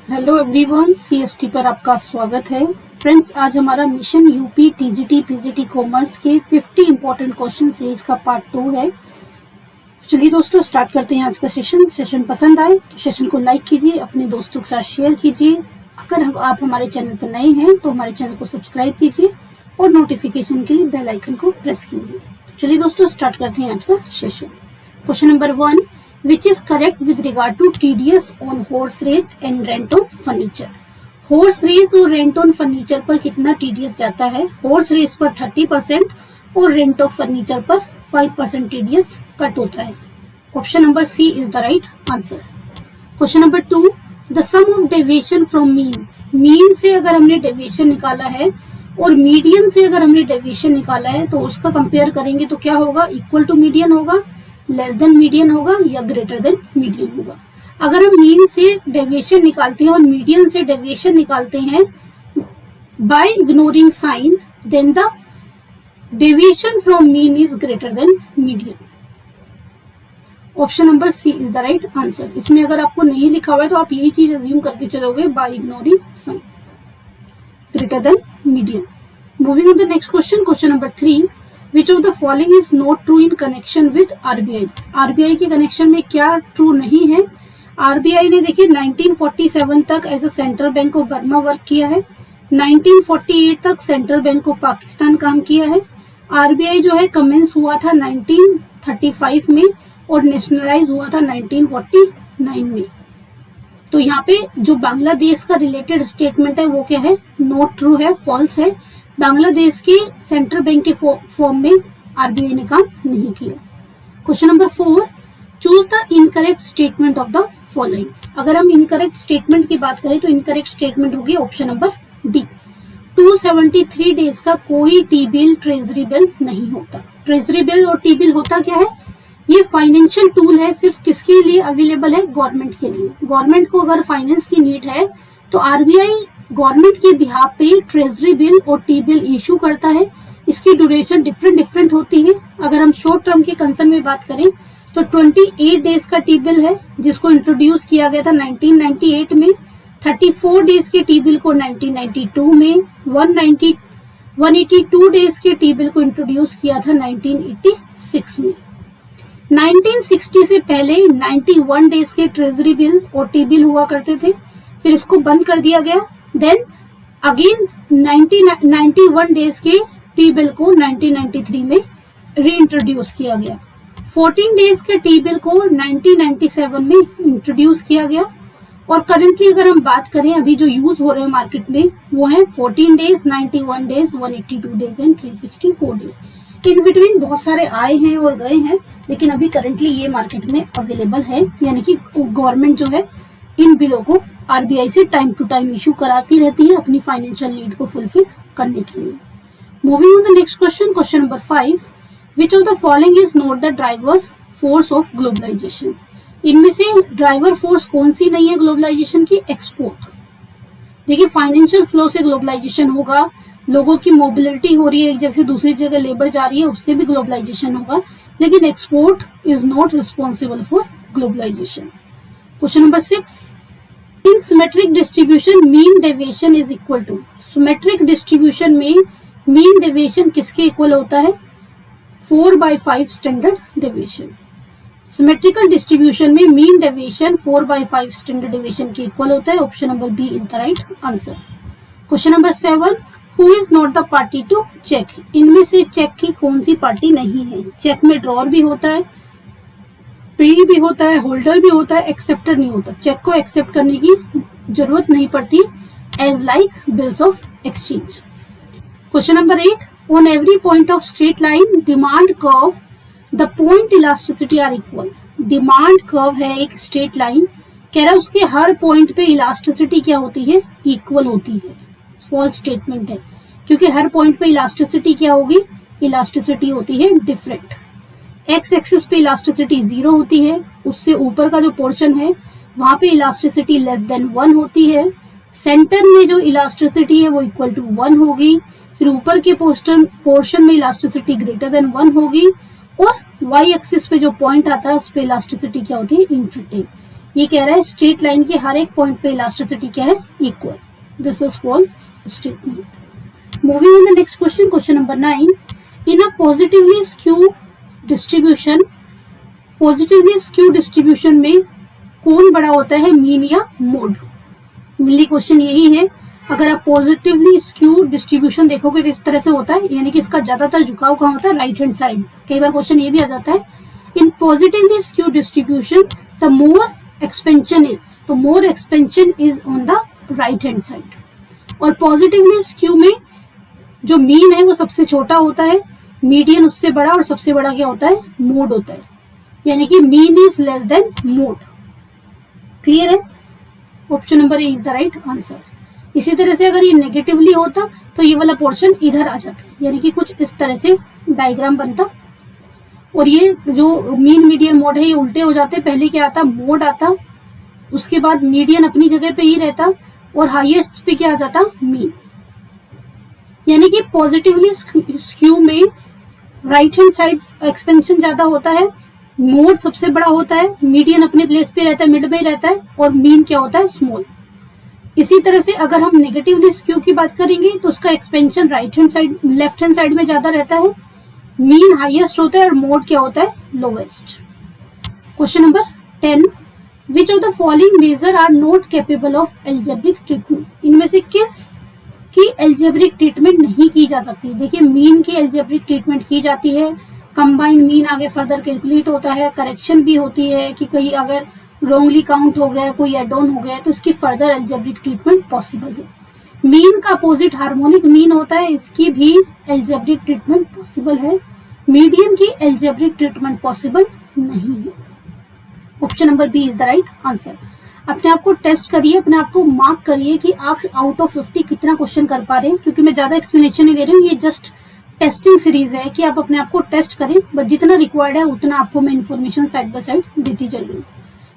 Hello everyone, CST पर आपका स्वागत है। फ्रेंड्स, आज हमारा mission UP TGT PGT commerce के 50 इंपॉर्टेंट क्वेश्चन सीरीज का पार्ट 2 है। चलिए दोस्तों, स्टार्ट करते हैं आज का सेशन पसंद आए तो सेशन को लाइक कीजिए, अपने दोस्तों के साथ शेयर कीजिए। अगर आप हमारे चैनल पर नए हैं तो हमारे चैनल को सब्सक्राइब कीजिए और नोटिफिकेशन के लिए बेल आइकन को प्रेस कीजिए। तो चलिए दोस्तों, स्टार्ट करते हैं आज का session. Question number 1, which is correct with regard to TDS on horse race and rent on furniture? horse race और rent on furniture पर कितना TDS जाता है? horse race पर 30% और rent of furniture पर 5% TDS कट होता है। Option number C is the right answer. Question number 2, the sum of deviation from mean. Mean से अगर हमने डेविएशन निकाला है और मीडियन से अगर हमने डेविएशन निकाला है तो उसका कंपेयर करेंगे तो क्या होगा? इक्वल टू मीडियन होगा, लेस देन मीडियन होगा या ग्रेटर देन मीडियन होगा। अगर हम मीन से डेविएशन निकालते हैं और मीडियन से डेविएशन निकालते हैं by ignoring sign, then the deviation from mean is greater than median. Option number C is the right answer. इसमें अगर आपको नहीं लिखा हुआ है तो आप यही चीज अज्यूम करके चलोगे, by ignoring sign greater than median. Moving on the next question, question number 3, Which of the following is not true in connection with RBI? RBI के कनेक्शन में क्या ट्रू नहीं है? RBI ने देखिए 1947 तक as a central bank of Burma work किया है, 1948 तक सेंट्रल बैंक ऑफ पाकिस्तान काम किया है। RBI जो है कमेंस हुआ था 1935 में और नेशनलाइज हुआ था 1949 में। तो यहाँ पे जो बांग्लादेश का रिलेटेड स्टेटमेंट है वो क्या है? नॉट ट्रू है, फॉल्स है। बांग्लादेश के सेंट्रल बैंक के फॉर्म में आरबीआई ने काम नहीं किया। Question number 4, choose the incorrect statement of the following. अगर हम इनकरेक्ट स्टेटमेंट की बात करें तो इनकरेक्ट स्टेटमेंट होगी ऑप्शन नंबर डी। 273 डेज का कोई टी बिल ट्रेजरी बिल नहीं होता। ट्रेजरी बिल और टी बिल होता क्या है? ये फाइनेंशियल टूल है, सिर्फ किसके लिए अवेलेबल है? गवर्नमेंट के लिए। गवर्नमेंट को अगर फाइनेंस की नीड है तो आरबीआई गवर्नमेंट के बिहाफ पे ट्रेजरी बिल और टी बिल इशू करता है। इसकी ड्यूरेशन डिफरेंट होती है। अगर हम शॉर्ट टर्म के कंसर्न में बात करें तो 28 डेज का टी बिल है जिसको इंट्रोड्यूस किया गया था 1998 में, 34 डेज के टी बिल को 1992 में, 182 डेज के टी बिल को इंट्रोड्यूस किया था 1986 में। 1960 से पहले 91 डेज के ट्रेजरी बिल और टी बिल हुआ करते थे, फिर इसको बंद कर दिया गया। देन अगेन 91 डेज के टी बिल को 1993 में रीइंट्रोड्यूस किया गया। 14 डेज के टी बिल को 1997 में इंट्रोड्यूस किया गया। और करंटली अगर हम बात करें अभी जो यूज हो रहे हैं मार्केट में वो है 14 days, 91 days, 182 days and 364 days. In between बहुत सारे आए हैं और गए हैं, लेकिन अभी करंटली ये मार्केट में अवेलेबल है। यानी कि गवर्नमेंट जो है इन बिलों को आरबीआई से टाइम टू टाइम इशू कराती रहती है अपनी फाइनेंशियल नीड को फुलफिल करने के लिए। Moving on the next question, question number 5, which of the following is not the driver force of globalization. इनमें से ड्राइवर फोर्स कौन सी नहीं है ग्लोबलाइजेशन की? एक्सपोर्ट। देखिए, फाइनेंशियल फ्लो से ग्लोबलाइजेशन होगा, लोगों की मोबिलिटी हो रही है, एक जगह से दूसरी जगह लेबर जा रही है, उससे भी ग्लोबलाइजेशन होगा, लेकिन export is not responsible for globalization. Question number 6, in symmetric distribution mean deviation is equal to. Symmetric distribution में मीन डेविएशन किसके इक्वल होता है? 4/5 स्टैंडर्ड डेविएशन। सिमेट्रिकल डिस्ट्रीब्यूशन में मीन डेविएशन 4/5 स्टैंडर्ड डेविएशन के इक्वल होता है। Option number B is the right answer. Question number 7, who is not the party to cheque. इनमें से चेक की कौन सी पार्टी नहीं है? चेक में ड्रॉर भी होता है, पेई भी होता है, होल्डर भी होता है, एक्सेप्टर नहीं होता। चेक को एक्सेप्ट करने की जरूरत नहीं पड़ती, as like bills of exchange. Question number 8, on every point of straight line demand curve the point elasticity are equal. Demand curve है एक स्ट्रेट लाइन, कह रहा है उसके हर पॉइंट पे इलास्टिसिटी क्या होती है? इक्वल होती है। फॉल्स स्टेटमेंट है, क्योंकि हर पॉइंट पे इलास्टिसिटी क्या होगी? इलास्टिसिटी होती है डिफरेंट। एक्स एक्सिस पे इलास्टिसिटी 0 होती है, उससे ऊपर का जो पोर्शन है वहां पे इलास्टिसिटी लेस देन 1 होती है। सेंटर में जो इलास्टिसिटी है वो इक्वल टू 1 होगी, फिर ऊपर के पोर्शन में इलास्टिसिटी ग्रेटर देन 1 होगी, और वाई एक्सिस पे जो पॉइंट आता है उस पे इलास्टिसिटी क्या होती है? इन्फिनिटी। ये कह रहा है स्ट्रेट लाइन के हर एक पॉइंट पे इलास्टिसिटी क्या है, equal. This is false statement. Moving on the next question, question number 9. In a positively skew distribution में कौन बड़ा होता है, मीन या मोड? मेनली क्वेश्चन यही है. अगर आप पॉजिटिवली स्क्यू डिस्ट्रीब्यूशन देखोगे तो इस तरह से होता है, यानी कि इसका ज्यादातर झुकाव कहाँ होता है, राइट हैंड साइड. कई बार क्वेश्चन ये भी आ जाता है, in positively skew distribution the more expansion is on the right hand side. और पॉजिटिवली स्क्यू में जो मीन है वो सबसे छोटा होता है, मीडियन उससे बड़ा, और सबसे बड़ा क्या होता है, मोड होता है. यानी कि mean is less than mode. Clear है? Option number A is the right answer. इसी तरह से अगर ये नेगेटिवली होता तो ये वाला पोर्शन इधर आ जाता, यानी कि कुछ इस तरह से डायग्राम बनता. और ये जो मीन मीडियन मोड है ये उल्टे हो जाते. पहले क्या आता, मोड आता, उसके बाद मीडियन अपनी जगह पे ही रहता, और हाईएस्ट पे क्या आ जाता, मीन. यानी कि पॉजिटिवली स्क्यू में राइट हैंड साइड एक्सपेंशन ज्यादा होता है, मोड सबसे बड़ा होता है, मीडियन अपने प्लेस पे रहता है, मिड में ही रहता है, और मीन क्या होता है, स्मॉल. इसी तरह से अगर हम नेगेटिवली स्क्यू की बात करेंगे तो उसका एक्सपेंशन लेफ्ट हैंड साइड में ज्यादा रहता है, मीन हाईएस्ट होता है, और मोड क्या होता है, lowest. Question number 10. Which of the following measure are not capable of algebraic treatment? इनमें से किस की एल्जेब्रिक ट्रीटमेंट नहीं की जा सकती? देखिए, मीन की एल्जेब्रिक ट्रीटमेंट की जाती है, कंबाइंड मीन आगे फर्दर कैलकुलेट होता है, करेक्शन भी होती है कि कहीं अगर रॉन्गली काउंट हो गया, कोई एड ऑन हो गया तो इसकी फर्दर एल्जेब्रिक ट्रीटमेंट पॉसिबल है. मीन का अपोजिट हार्मोनिक मीन होता है, इसकी भी एल्जेब्रिक ट्रीटमेंट पॉसिबल है. मीडियन की एल्जेब्रिक ट्रीटमेंट पॉसिबल नहीं है. Option number B is the right answer. अपने आप को टेस्ट करिए, अपने आप को मार्क करिए कि आप आउट ऑफ 50 कितना क्वेश्चन कर पा रहे हैं, क्योंकि मैं ज्यादा एक्सप्लेनेशन नहीं दे रही हूँ, ये जस्ट टेस्टिंग सीरीज है कि आप अपने आप को टेस्ट करें. बस जितना रिक्वायर्ड है उतना आपको मैं इन्फॉर्मेशन साइड बाय साइड देती चल रही हूँ.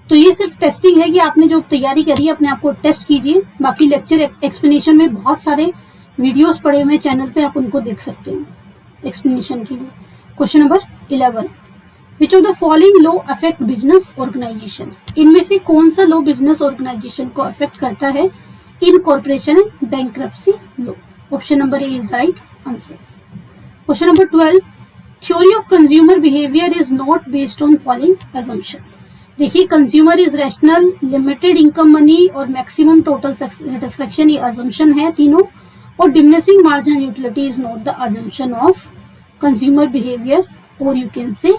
तो ये सिर्फ टेस्टिंग है कि आपने जो तैयारी करी है अपने आप को टेस्ट कीजिए. बाकी लेक्चर एक्सप्लेनेशन में बहुत सारे वीडियोस पड़े हुए हैं चैनल पे, आप उनको देख सकते हैं एक्सप्लेनेशन के लिए. Question number 11. Which of the following law affect business organisation? इनमें से कौन सा लॉ बिजनेस ऑर्गेनाइजेशन को अफेक्ट करता है? Incorporation and bankruptcy law. Option number A is the right answer. Question number 12. Theory of consumer behaviour is not based on following assumption. देखिए, consumer is rational, limited income money और maximum total satisfaction, ये assumption है तीनों. और diminishing marginal utility is not the assumption of consumer behaviour, और you can say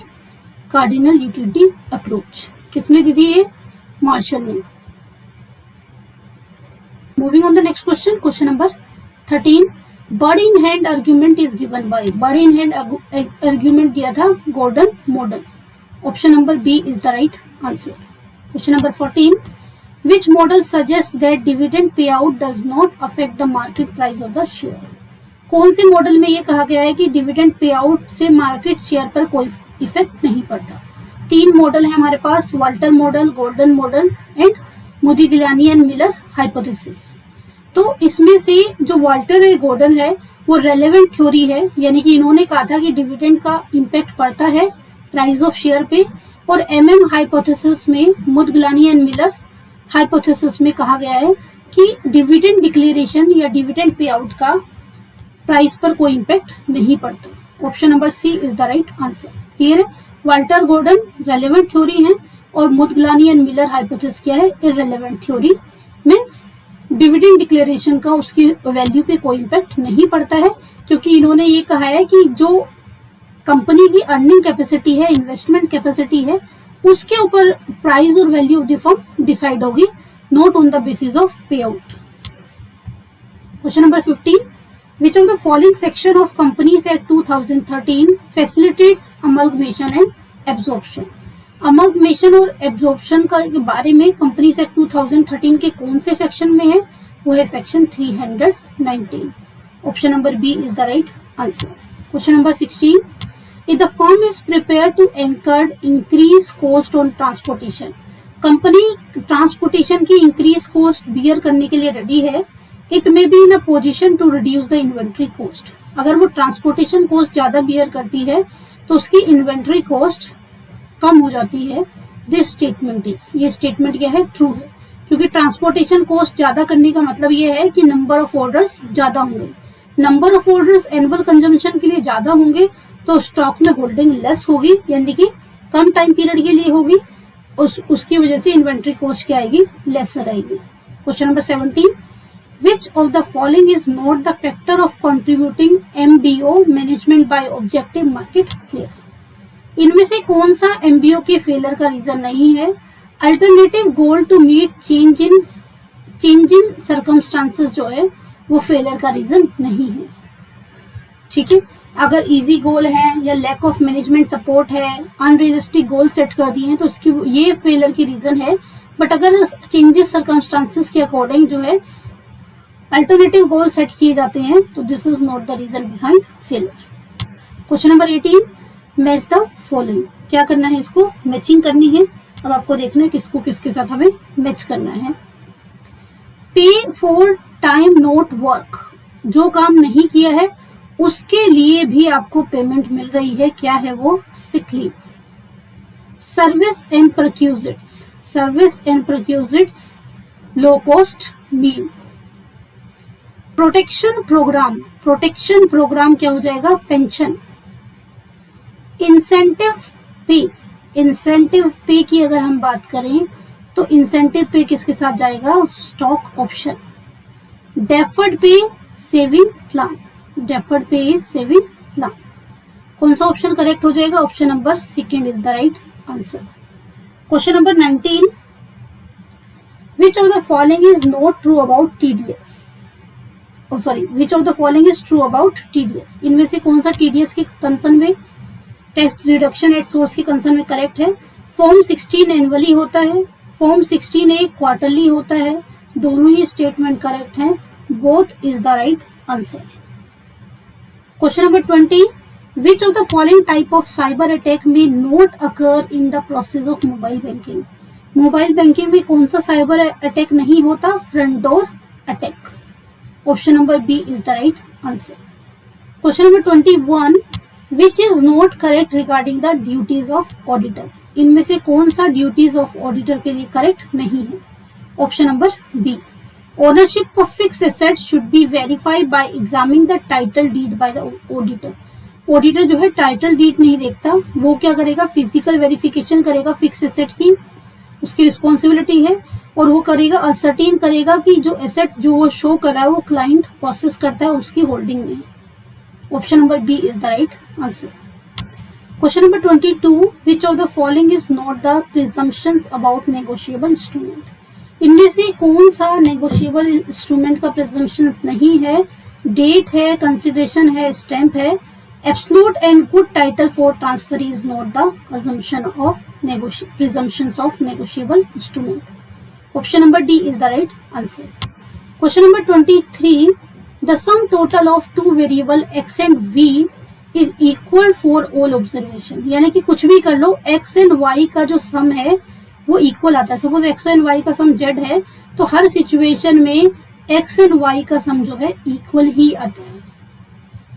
cardinal utility approach. किसने दी थी ये? मार्शल ने. Moving on the next question, question number 13. Bird in hand argument is given by. Bird in hand argument दिया था Gordon model. Option number B is the right answer. Question number 14. Which model suggest that dividend pay out does not affect the market price of the share? कौन से model में ये कहा गया है कि डिविडेंड पे आउट से market share पर कोई इफेक्ट नहीं पड़ता? 3 मॉडल है हमारे पास, Walter model, Gordon model and Modigliani and Miller hypothesis. तो इसमें से जो वाल्टर और गॉर्डन है वो रेलेवेंट थ्योरी है, यानी कि इन्होंने कहा था कि डिविडेंड का इम्पैक्ट पड़ता है प्राइस ऑफ शेयर पे. और एमएम हाइपोथेसिस में, मोदिगिलानी एंड मिलर हाइपोथेसिस में कहा गया है कि डिविडेंड डिक्लेरेशन या डिविडेंड पे आउट का प्राइस पर कोई इम्पैक्ट नहीं पड़ता. Option number C is the right answer. Clear है? वाल्टर गॉर्डन रेलेवेंट थ्योरी है और मोदिगिलानी एंड मिलर हाइपोथेसिस क्या है? Irrelevant theory. Means dividend declaration का उसकी वैल्यू पे कोई इम्पैक्ट नहीं पड़ता है, क्योंकि इन्होंने ये कहा है कि जो कंपनी की अर्निंग कैपेसिटी है, इन्वेस्टमेंट कैपेसिटी है, उसके ऊपर प्राइस और value of the firm decide होगी, not on the basis of pay out. Question number 15. Which of the following section of Companies Act 2013 facilitates amalgamation and absorption? Amalgamation और absorption का के बारे में कंपनीज एक्ट 2013 के कौन से सेक्शन में है? वो है section 319. Option number B is the right answer. Question number 16. If the firm is prepared to incur increased cost on transportation, company transportation की इंक्रीज कॉस्ट बियर करने के लिए रेडी है. It may be in a position to reduce the inventory cost. अगर वो transportation cost ज्यादा beer करती है तो उसकी इन्वेंट्री कॉस्ट कम हो जाती है. दिस स्टेटमेंट इज, ये स्टेटमेंट क्या है, ट्रू है, क्योंकि ट्रांसपोर्टेशन कॉस्ट ज्यादा करने का मतलब ये है कि नंबर ऑफ ऑर्डर्स ज्यादा होंगे, number of orders annual consumption के लिए ज्यादा होंगे तो स्टॉक में होल्डिंग लेस होगी, यानी कि कम टाइम पीरियड के लिए होगी, उसकी वजह से इन्वेंट्री कॉस्ट क्या आएगी, लेसर आएगी। Question number 17, which of the following is not the factor of contributing MBO management by objective market failure, इनमें से कौन सा एमबीओ के फेलियर का रीजन नहीं है, alternative goal to meet change in circumstances जो है वो फेलियर का रीजन नहीं है। ठीक है, अगर इजी गोल है या लैक ऑफ मैनेजमेंट सपोर्ट है, अनरियलिस्टिक गोल सेट कर दिए हैं तो उसकी ये फेलियर की रीजन है, बट अगर चेंजेस सर्कमस्टांसेस के अकॉर्डिंग जो है अल्टरनेटिव गोल सेट किए जाते हैं तो this is not the reason behind failure. Question number 18, match the following, क्या करना है, इसको मैचिंग करनी है। अब आपको देखना है किसको किसके साथ हमें मैच करना है। पे फॉर टाइम नॉट वर्क, जो काम नहीं किया है उसके लिए भी आपको पेमेंट मिल रही है, क्या है वो, sick leave. Service and perquisites, service and perquisites low cost meal. Protection program, protection program क्या हो जाएगा, पेंशन। इंसेंटिव पे, इंसेंटिव पे की अगर हम बात करें तो इंसेंटिव पे किसके साथ जाएगा, स्टॉक ऑप्शन। डेफर्ड पे सेविंग प्लान, डेफर्ड पे इज सेविंग प्लान। कौन सा ऑप्शन करेक्ट हो जाएगा, option number second is the right answer. Question number 19, which of the following is not true about TDS, sorry which of the following is true about TDS, इनमें से कौन सा TDS के concern में, tax reduction at source के concern में correct है। Form 16 annually होता है, फॉर्म 16A क्वार्टरली होता है, दोनों ही स्टेटमेंट करेक्ट हैं, both is the right answer. Question number 20, which of the following type of cyber attack में not occur in the process of mobile banking, mobile banking में कौन सा साइबर अटैक नहीं होता, front door attack. Option number B is the right answer. Question number 21, which is not correct regarding the duties of auditor, इनमें से कौन सा duties of auditor के लिए करेक्ट नहीं है, option number B. Ownership of fix assets should be verified by examining the title deed by the auditor, auditor जो है टाइटल डीड नहीं देखता, वो क्या करेगा, फिजिकल वेरिफिकेशन करेगा फिक्स एसेट की, उसकी रिस्पॉन्सिबिलिटी है, और वो करेगा असर्टेन करेगा कि जो एसेट जो वो शो कर रहा है वो क्लाइंट प्रोसेस करता है उसकी होल्डिंग में है। Option number B is the right answer. Question number 22, which of the following is not the presumptions about negotiable instrument, इनमें से कौन सा नेगोशिएबल इंस्ट्रूमेंट का प्रिजम्पशन नहीं है, डेट है, कंसिडरेशन है, स्टैम्प है। Absolute and good title for transfer is not the assumption of presumptions of negotiable instrument. Option number D is the right answer. Question number 23, the sum total of two variable x and v is equal for all observation, यानी कि कुछ भी कर लो x and y का जो सम है वो equal आता है। सपोज x एंड y का सम z है तो हर सिचुएशन में x एंड y का सम जो है इक्वल ही आता है।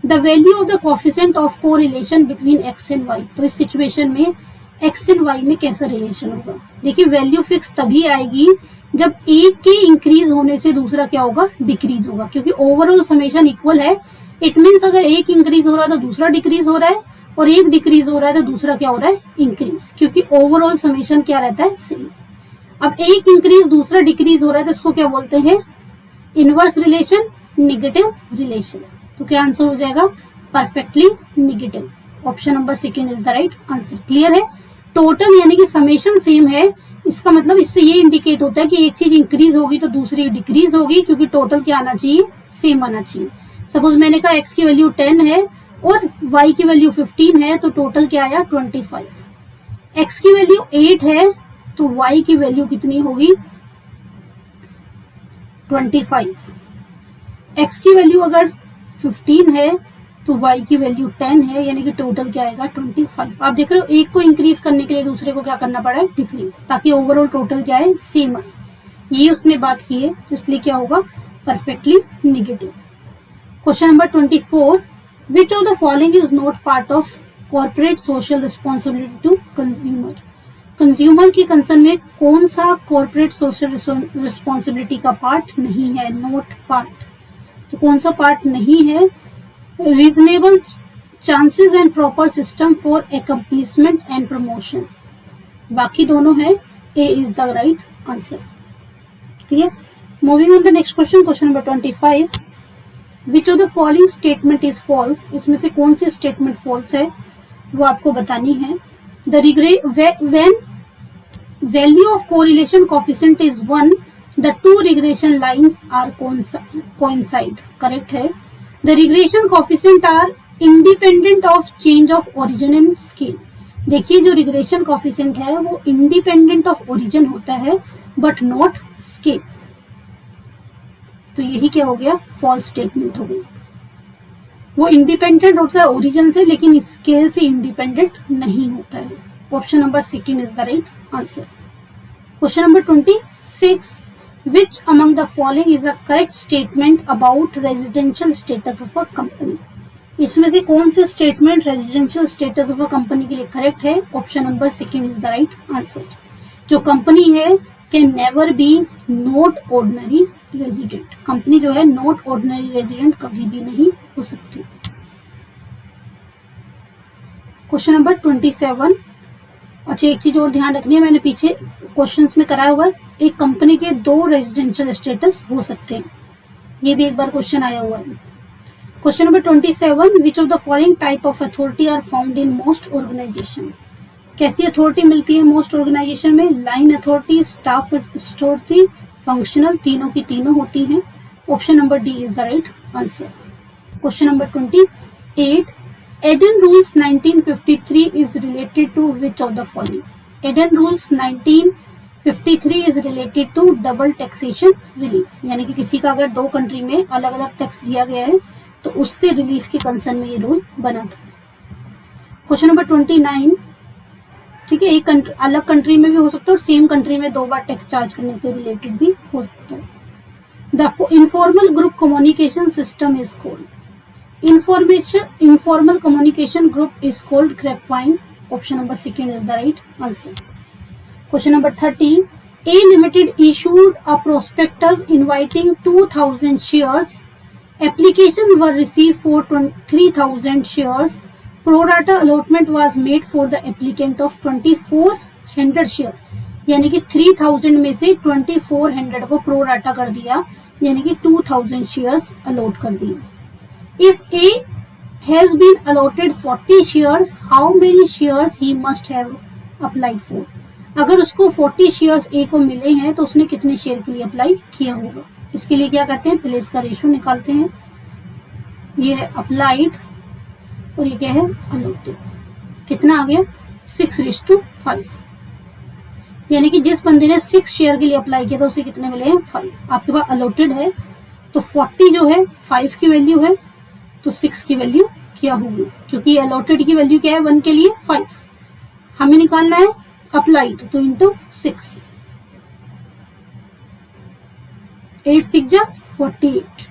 The value of the coefficient of correlation between x and y, तो इस सिचुएशन में x एंड y में कैसा रिलेशन होगा, देखिए वैल्यू फिक्स तभी आएगी जब एक के इंक्रीज होने से दूसरा क्या होगा, डिक्रीज होगा, क्योंकि ओवरऑल समेशन इक्वल है। इट मीन्स अगर एक इंक्रीज हो रहा है तो दूसरा डिक्रीज हो रहा है, और एक डिक्रीज हो रहा है तो दूसरा क्या हो रहा है, इंक्रीज, क्योंकि ओवरऑल समेशन क्या रहता है, सेम। अब एक इंक्रीज दूसरा डिक्रीज हो रहा है तो इसको क्या बोलते हैं, इनवर्स रिलेशन, नेगेटिव रिलेशन। तो क्या आंसर हो जाएगा, perfectly negative. Option number second is the right answer. Clear है, टोटल यानी कि समेशन सेम है, इसका मतलब इससे ये इंडिकेट होता है कि एक चीज इंक्रीज होगी तो दूसरी डिक्रीज होगी, क्योंकि टोटल क्या आना चाहिए, सेम आना चाहिए। सपोज मैंने कहा x की वैल्यू 10 है और y की वैल्यू 15 है, तो टोटल क्या आया 25। x की वैल्यू 8 है तो y की वैल्यू कितनी होगी, 25। x की वैल्यू अगर 15 है तो y की वैल्यू 10 है, यानी कि टोटल क्या आएगा 25। आप देख रहे हो एक को इंक्रीज करने के लिए दूसरे को क्या करना पड़ा है, डिक्रीज, ताकि ओवरऑल टोटल क्या है, सेम आए। ये उसने बात की है, तो इसलिए क्या होगा, perfectly negative. Question number 24, which of the following is not part of corporate social responsibility to consumer, consumer की कंसर्न में कौन सा कॉर्पोरेट सोशल रिस्पॉन्सिबिलिटी का पार्ट नहीं है? Not part. तो कौन सा पार्ट नहीं है? Reasonable chances and proper system for accomplishment and promotion. बाकी दोनों है। A is the right answer. ठीक है, moving on the next question, question number 25। Which of the following statement is false? इसमें से कौन सी स्टेटमेंट फॉल्स है वो आपको बतानी है। When value of correlation coefficient is 1, the two regression lines are coincide. Correct है। The regression coefficient are independent of change of origin and scale. देखिए जो रिग्रेशन कोफिशिएंट है वो इंडिपेंडेंट ऑफ ओरिजिन होता है बट नॉट स्केल। तो यही क्या हो गया? फॉल्स स्टेटमेंट हो गई। वो इंडिपेंडेंट होता है ओरिजिन से लेकिन स्केल से इंडिपेंडेंट नहीं होता है। Option number second is the right answer. Question number 26, which among the following is a correct statement about residential status of a company? इसमें से कौन से statement residential status of a company के लिए करेक्ट है? Option number second is the right answer. जो company है can never be not ordinary resident. Company जो है नॉट ऑर्डिनरी रेजिडेंट कभी भी नहीं हो सकती। Question number 27। अच्छा, एक चीज और ध्यान रखनी है, मैंने पीछे क्वेश्चंस में कराया हुआ है, एक कंपनी के 2 रेजिडेंशियल स्टेटस हो सकते हैं। ये भी एक बार क्वेश्चन आया हुआ है। Question number 27, which of the following type of authority are found in most organization? कैसी अथॉरिटी मिलती है मोस्ट ऑर्गेनाइजेशन में? Line authority, staff authority, functional, तीनों की तीनों होती हैं। Option number D is the right answer. Question number 28, Aden rules 1953 is related to which of the following? Aden rules 1953 is related to double taxation relief, यानी कि किसी का अगर 2 कंट्री में अलग अलग टैक्स दिया गया है तो उससे रिलीफ के कंसर्न में ये रूल बना था। क्वेश्चन नंबर 29, ठीक है, एक अलग कंट्री में भी हो सकता है और सेम कंट्री में 2 बार टैक्स चार्ज करने से रिलेटेड भी हो सकता है। The informal group communication system is called? Informal communication group is called grapevine. Option number second is the right answer. Question number 30, A Limited issued a prospectus inviting 2,000 shares. Applications were received for 3,000 shares. Pro rata allotment was made for the applicant of 2,400 share. यानी कि 3,000 में से 2,400 को pro rata कर दिया, यानी कि 2,000 shares allot कर दिए। If A has been allotted 40 shares, how many shares he must have applied for? अगर उसको 40 शेयर्स ए को मिले हैं तो उसने कितने शेयर के लिए अप्लाई किया होगा? इसके लिए क्या करते हैं, पहले इसका रेशो निकालते हैं। ये है अप्लाइड और ये क्या है अलॉटेड। कितना आ गया 6:5, यानी कि जिस बंदे ने 6 शेयर के लिए अप्लाई किया था उसे कितने मिले हैं 5। आपके पास अलॉटेड है तो 40 जो है 5 की वैल्यू है तो 6 की वैल्यू क्या होगी, क्योंकि अलॉटेड की वैल्यू क्या है 1 के लिए 5, हमें निकालना है अप्लाइड तो इंटू 6, 8 6 जा 48।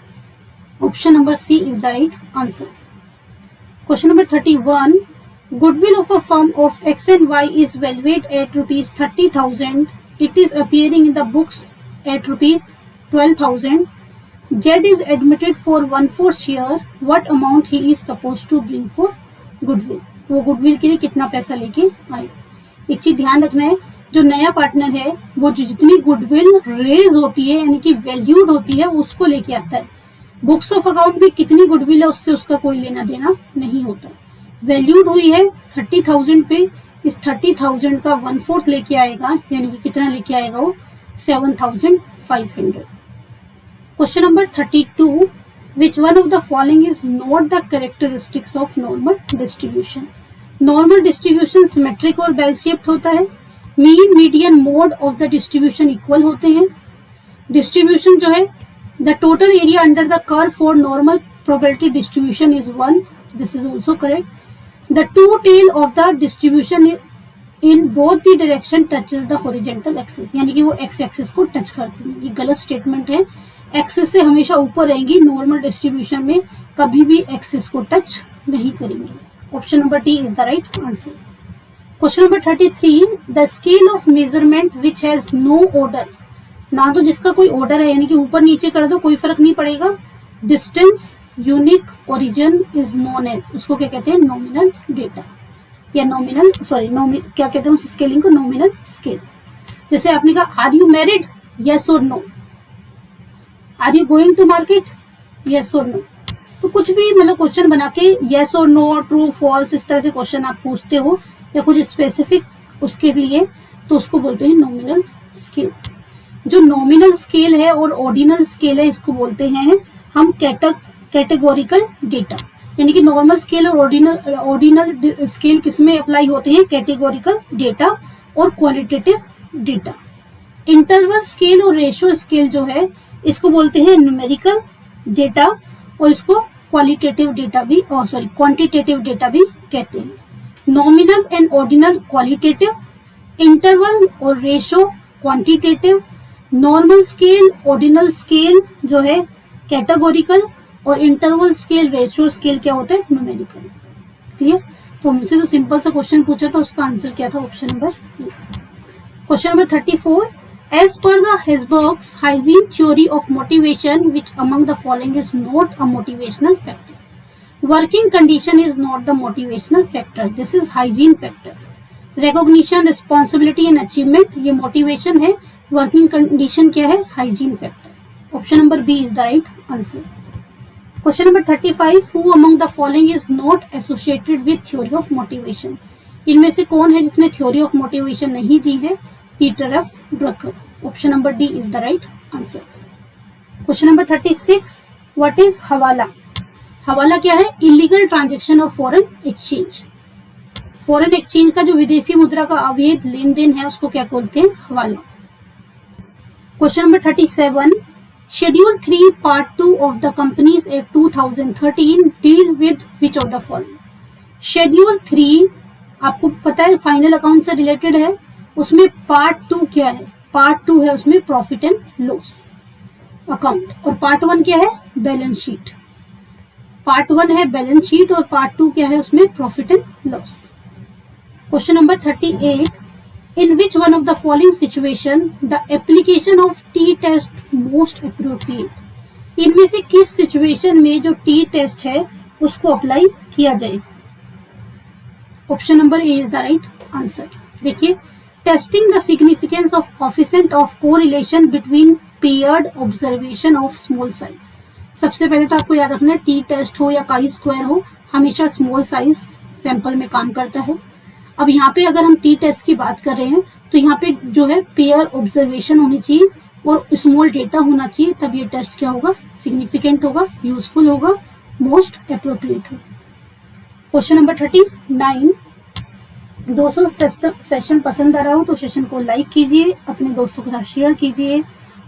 Option number C is the right answer. Question number 31, goodwill of a firm of X and Y is valued at rupees 30,000. It is appearing in the books at rupees 12,000. Z is admitted for 1/4 share. What amount he is supposed to bring for goodwill? वो goodwill के लिए कितना पैसा लेके आए? एक चीज ध्यान रखना है, जो नया पार्टनर है वो जितनी गुडविल रेज होती है यानी कि वैल्यूड होती है उसको लेके आता है। बुक्स ऑफ अकाउंट में कितनी गुडविल है उससे उसका कोई लेना देना नहीं होता। वैल्यूड हुई है 30,000 पे, इस 30,000 का 1/4 लेके आएगा, यानी कि कितना लेके आएगा वो 7,500। Question number 32, which one of the following is not the characteristics of normal distribution? Normal distribution symmetric और बेल शेप्ड होता है। Mean median mode of the distribution equal होते हैं। डिस्ट्रीब्यूशन जो है the total area under the curve for normal probability distribution is 1, this is also correct. The two tail of the distribution in both the direction touches the horizontal axis, यानी कि वो x axis को touch करती है। ये गलत statement है, axis से हमेशा ऊपर रहेंगी, नॉर्मल डिस्ट्रीब्यूशन में कभी भी एक्सिस को टच नहीं करेंगी। Option number D is the right answer. Question number 33, the scale of measurement which has no order, ना तो जिसका कोई ऑर्डर है यानी कि ऊपर नीचे कर दो कोई फर्क नहीं पड़ेगा, distance, unique, origin is known as, उसको क्या कहते हैं, नॉमिनल डेटा या नॉमिनल क्या कहते हैं उस स्केलिंग को, नॉमिनल स्केल। जैसे आपने कहा आर यू मैरिड, यस और no, are you going to market, yes और नो। तो कुछ भी मतलब क्वेश्चन बना के यस और नो, ट्रू फॉल्स, इस तरह से क्वेश्चन आप पूछते हो या कुछ स्पेसिफिक उसके लिए, तो उसको बोलते हैं नॉमिनल स्केल। जो नॉमिनल स्केल है और ऑर्डिनल स्केल है इसको बोलते हैं हम कैटेगोरिकल डेटा, यानी कि नॉर्मल स्केल और ऑर्डिनल स्केल किसमें अप्लाई होते हैं, कैटेगोरिकल डेटा और क्वालिटेटिव डेटा। इंटरवल स्केल और रेशियो स्केल जो है इसको बोलते हैं न्यूमेरिकल डेटा और इसको क्वालिटेटिव डेटा भी क्वांटिटेटिव डेटा भी कहते हैं। Nominal and ordinal qualitative, interval और ratio quantitative, normal scale ordinal scale जो है कैटेगोरिकल और इंटरवल स्केल रेशियो स्केल क्या होता है, न्यूमेरिकल। क्लियर? तो हमसे तो सिंपल सा क्वेश्चन पूछा था उसका आंसर क्या था, option number A. Question number 34, as per the Herzberg's hygiene theory of motivation which among the following is not a motivational factor, working condition is not the motivational factor, this is hygiene factor, recognition, responsibility and achievement ये motivation है, working condition क्या है, hygiene factor. Option number B is the right answer. Question number 35, who among the following is not associated with theory of motivation, इनमें से कौन है जिसने theory of motivation नहीं दी है, Peter F Drucker. Option number D is the right answer. Question number 36, what is हवाला, हवाला क्या है, illegal transaction of foreign exchange, foreign exchange का जो विदेशी मुद्रा का अवैध लेन देन है उसको क्या बोलते हैं, हवाला। Question number 37, schedule 3 part 2 of the companies act 2013 deal with which of the following, schedule 3 आपको पता है फाइनल अकाउंट से रिलेटेड है, उसमें पार्ट 2 क्या है, पार्ट 2 है उसमें प्रॉफिट एंड लॉस अकाउंट, और पार्ट 1 क्या है, बैलेंस शीट। पार्ट 1 है बैलेंस शीट और पार्ट 2 क्या है उसमें profit and loss. Question number 38, in which one of the following situation the application of t test most appropriate, इनमें से किस सिचुएशन में जो t टेस्ट है उसको अप्लाई किया जाएगा। Option number A is the right answer. देखिए, testing the significance of coefficient of correlation between paired observation of small size, सबसे पहले तो आपको याद रखना है टी टेस्ट हो या काई स्क्वायर हो हमेशा स्मॉल साइज सैंपल में काम करता है। अब यहाँ पे अगर हम टी टेस्ट की बात कर रहे हैं तो यहाँ पे जो है पेयर ऑब्जर्वेशन होनी चाहिए और स्मॉल डेटा होना चाहिए, तब ये टेस्ट क्या होगा, सिग्निफिकेंट होगा, यूजफुल होगा, मोस्ट अप्रोप्रिएट होगा। क्वेश्चन नंबर 39, दोस्तों सेशन पसंद आ रहा हो तो सेशन को लाइक कीजिए, अपने दोस्तों के साथ शेयर कीजिए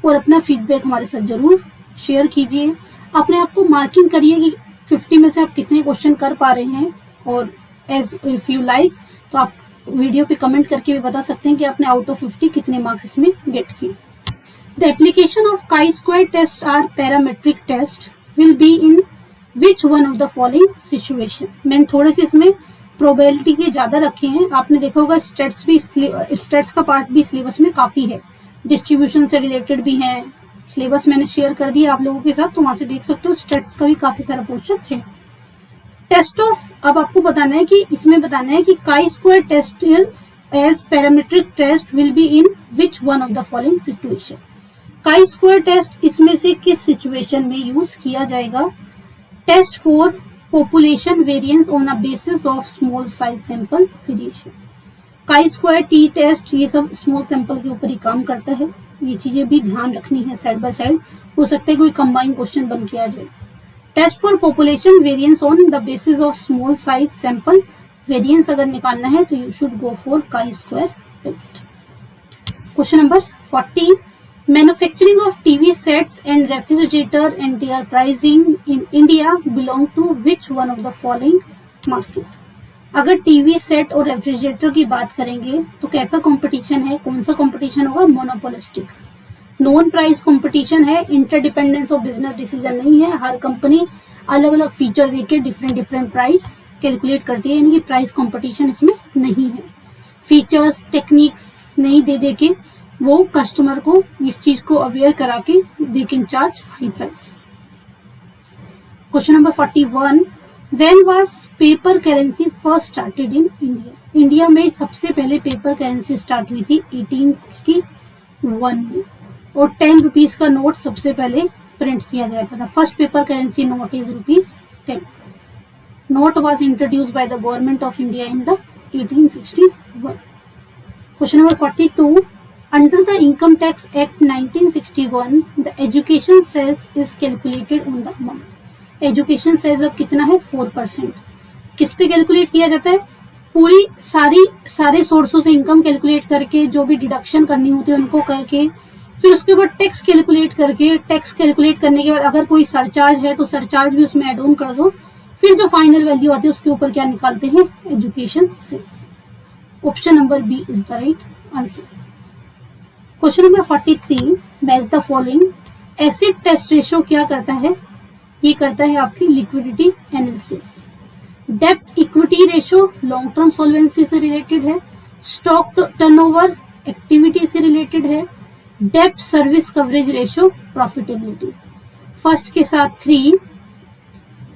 और अपना फीडबैक हमारे साथ जरूर शेयर कीजिए। अपने आप को मार्किंग करिए कि 50 में से आप कितने क्वेश्चन कर पा रहे हैं, और एज इफ यू लाइक तो आप वीडियो पे कमेंट करके भी बता सकते हैं कि आपने आउट ऑफ 50 कितने मार्क्स इसमें गेट किए। The application of chi square test are parametric test will be in which one of the following situation, मैंने थोड़े से इसमें प्रोबेबिलिटी के ज्यादा रखे हैं। आपने देखा होगा स्टेट्स का पार्ट भी सिलेबस में काफी है, डिस्ट्रीब्यूशन से रिलेटेड भी है, सिलेबस मैंने शेयर कर दिया आप लोगों के साथ, तो वहां से देख सकते हो स्टेट्स का भी काफी सारा पोर्शन है। टेस्ट ऑफ, अब आपको बताना है कि इसमें बताना है कि chi square test is as parametric test will be in which one of the following situation, chi square test इसमें से किस सिचुएशन में यूज किया जाएगा। Test for population variance on a basis of small size sample variation, chi square t test ये सब small sample के ऊपर ही काम करता है, ये चीजें भी ध्यान रखनी है साइड बाय साइड, हो सकता है कोई कंबाइन क्वेश्चन बन के आ जाए। Test for population variance on the basis of small size sample variance अगर निकालना है तो you should go for chi square test. Question number 40, manufacturing of TV sets and refrigerator and their pricing in India belong to which one of the following market. अगर TV set और refrigerator की बात करेंगे तो कैसा competition है, कौन सा कंपटीशन होगा, मोनोपोलिस्टिक, नॉन प्राइस कंपटीशन है, इंटरडिपेंडेंस ऑफ बिजनेस डिसीजन नहीं है, हर कंपनी अलग अलग फीचर देके डिफरेंट प्राइस कैलकुलेट करती है, यानी कि प्राइस कंपटीशन इसमें नहीं है। फीचर्स टेक्निक्स नहीं दे के वो कस्टमर को इस चीज को अवेयर करा के they can charge high price. Question number 41, when was paper currency first started in India? India में सबसे पहले पेपर करेंसी स्टार्ट हुई थी 1861 में, और 10 रुपीज का नोट सबसे पहले प्रिंट किया गया था। First paper currency note is ₹10। Note was introduced by the government of India in the 1861। Question number 42, under the income tax act 1961 the education cess is calculated on the amount. Education cess अब कितना है? 4%। किस पे calculate किया जाता है? पूरी सारे सोर्सों से इनकम कैलकुलेट करके, जो भी डिडक्शन करनी होती है उनको करके, फिर उसके बाद टैक्स कैलकुलेट करके, टैक्स कैलकुलेट करने के बाद अगर कोई सरचार्ज है तो सरचार्ज भी उसमें एड ऑन कर दो, फिर जो फाइनल वैल्यू आती है उसके ऊपर क्या निकालते हैं? Education cess. Option number B is the right answer. Question number 43, match the following. Acid test ratio क्या करता है? ये करता है आपकी लिक्विडिटी एनालिसिस। डेब्ट equity ratio long term solvency से रिलेटेड है। स्टॉक टर्नओवर एक्टिविटी से रिलेटेड है। डेब्ट service coverage ratio profitability. First के साथ 3,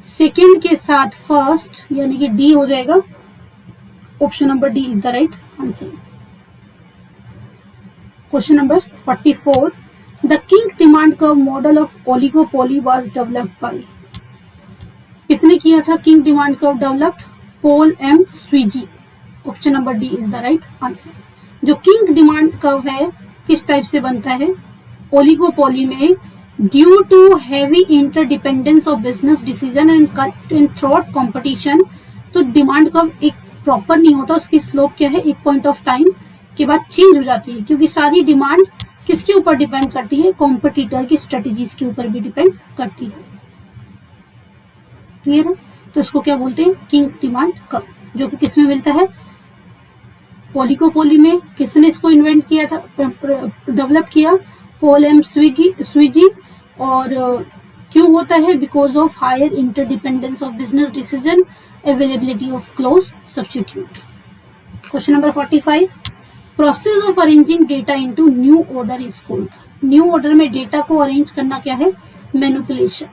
सेकेंड के साथ फर्स्ट, यानी कि डी हो जाएगा। Option number D is the right answer. Question number 44, the king demand curve model of oligopoly was developed by. किसने किया था king demand curve developed? Paul M Sweezy. Option number D is the right answer. जो king demand curve है किस type से बनता है? Oligopoly में due to heavy interdependence of business decision and throat competition, तो डिमांड कर्व एक proper नहीं होता, उसकी स्लोप क्या है? एक पॉइंट ऑफ टाइम के बाद चेंज हो जाती है, क्योंकि सारी डिमांड किसके ऊपर डिपेंड करती है? कॉम्पिटिटर की स्ट्रेटेजीज के ऊपर भी डिपेंड करती है। क्लियर है? तो इसको क्या बोलते हैं? किंग डिमांड कर्व, जो कि किसमें मिलता है? ओलिगोपोली में। किसने इसको इन्वेंट किया था, डेवलप किया? Paul M Sweezy. और क्यों होता है? Because of higher interdependence of business decision, availability of close substitute. Question number 45, process of arranging data into new order is called. New order में डेटा को अरेंज करना क्या है? मैनिपुलेशन।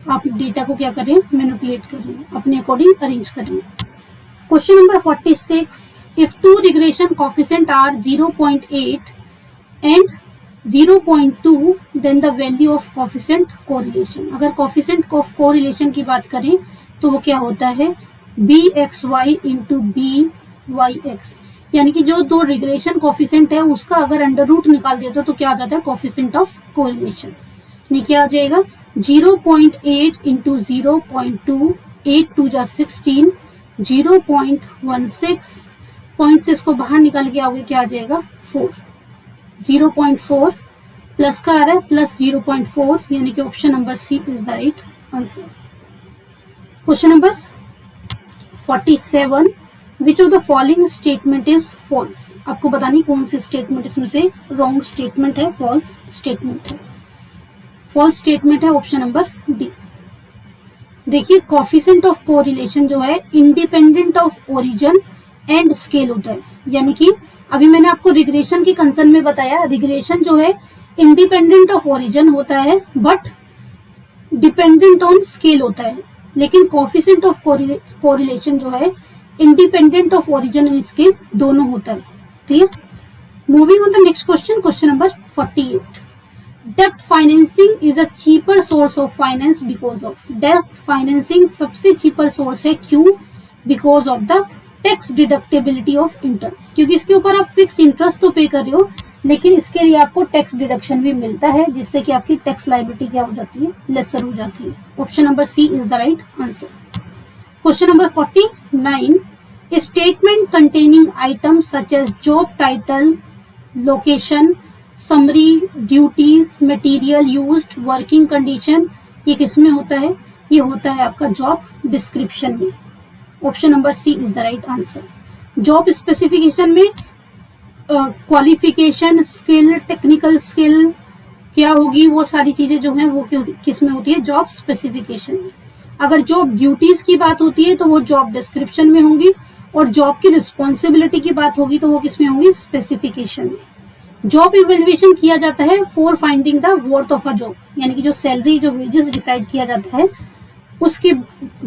आप डेटा को क्या कर रहे हैं? मैनिपुलेट कर रहे हैं, अपने अकॉर्डिंग अरेंज कर रहे हैं। Question number 46, if two regression coefficient are 0.8 and 0.2 then the value of coefficient correlation. अगर कोफिशिएंट ऑफ कोरिलेशन की बात करें तो वो क्या होता है? BXY इंटू BYX, यानी कि जो दो रिग्रेशन कोफिशिएंट है उसका अगर अंडर रूट निकाल देते तो क्या आ जाता है? Coefficient of correlation. यानी क्या आ जाएगा? 0.8 इंटू 0.2, 8 2 जा 16, 0.16, पॉइंट से इसको बाहर निकाल के आओगे क्या आ जाएगा? 4। 0.4 प्लस का आ रहा है, प्लस 0.4, यानी कि option number C is the right answer. Question number 47, which of the following statement is false. आपको बतानी कौन सी स्टेटमेंट इसमें से रॉन्ग स्टेटमेंट है, फॉल्स स्टेटमेंट है। फॉल्स स्टेटमेंट है ऑप्शन नंबर डी। देखिए, कोफिशिएंट ऑफ कोरिलेशन जो है independent of origin and scale होता है, यानी कि अभी मैंने आपको रिग्रेशन की कंसर्न में बताया, रिग्रेशन जो है इंडिपेंडेंट ऑफ ओरिजिन होता है बट डिपेंडेंट ऑन स्केल होता है, लेकिन कोफिशिएंट ऑफ कोरिलेशन जो है independent of origin and scale दोनों होता है। Clear? Moving on the next question, question number 48, डेब्ट financing is a cheaper source of finance because of. डेब्ट फाइनेंसिंग सबसे चीपर सोर्स है, क्यों? Because of the tax deductibility of interest, क्योंकि इसके ऊपर आप फिक्स इंटरेस्ट तो पे कर रहे हो लेकिन इसके लिए आपको टैक्स डिडक्शन भी मिलता है, जिससे कि आपकी टैक्स लायबिलिटी क्या हो जाती है? लेसर हो जाती है। Option number C is the right answer. Question number 49, statement containing item such as job title, location, summary, duties, material used, working condition, ये किसमें होता है? ये होता है आपका जॉब डिस्क्रिप्शन में। Option number C is the right answer. Job specification में क्वालिफिकेशन, स्किल, टेक्निकल स्किल क्या होगी, वो सारी चीजें जो हैं वो किस में होती है? जॉब स्पेसिफिकेशन में। अगर जॉब ड्यूटीज की बात होती है तो वो जॉब डिस्क्रिप्शन में होंगी, और जॉब की रिस्पॉन्सिबिलिटी की बात होगी तो वो किसमें होंगी, स्पेसिफिकेशन में। जॉब इवेल्युएशन किया जाता है for finding the worth of a job, यानी कि जो सैलरी, जो वेजेस डिसाइड किया जाता है उसके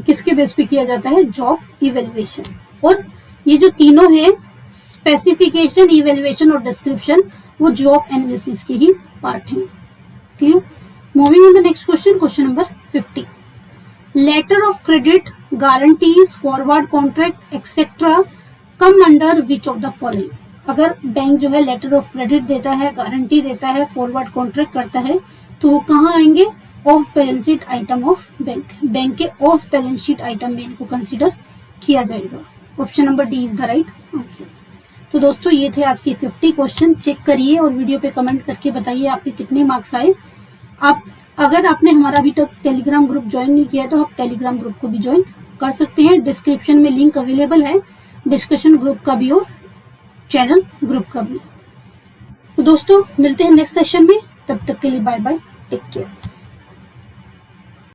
किसके बेस पे किया जाता है, जॉब इवेल्युएशन। और ये जो तीनों है, स्पेसिफिकेशन, इवेल्युएशन और डिस्क्रिप्शन, वो जॉब एनालिसिस के ही पार्ट हैं। Clear? Moving on the next question, question number 50। Letter of credit, guarantees, forward contract etcetera come under which of the following. अगर बैंक जो है लेटर ऑफ क्रेडिट देता है, गारंटी देता है, फॉरवर्ड कॉन्ट्रैक्ट करता है, तो वो कहाँ आएंगे, of balance sheet item of bank, bank के ऑफ बैलेंस शीट आइटम में इनको कंसिडर किया जाएगा। Option number D is the right answer. तो दोस्तों ये थे आज के 50 क्वेश्चन। चेक करिए और वीडियो पे कमेंट करके बताइए आपके कितने मार्क्स आए। आप अगर आपने हमारा अभी तक टेलीग्राम ग्रुप ज्वाइन नहीं किया है तो आप टेलीग्राम ग्रुप को भी ज्वाइन कर सकते हैं। डिस्क्रिप्शन में लिंक अवेलेबल है, डिस्कशन ग्रुप का भी और चैनल ग्रुप का भी। तो दोस्तों मिलते हैं नेक्स्ट सेशन में, तब तक के लिए बाय बाय, टेक केयर।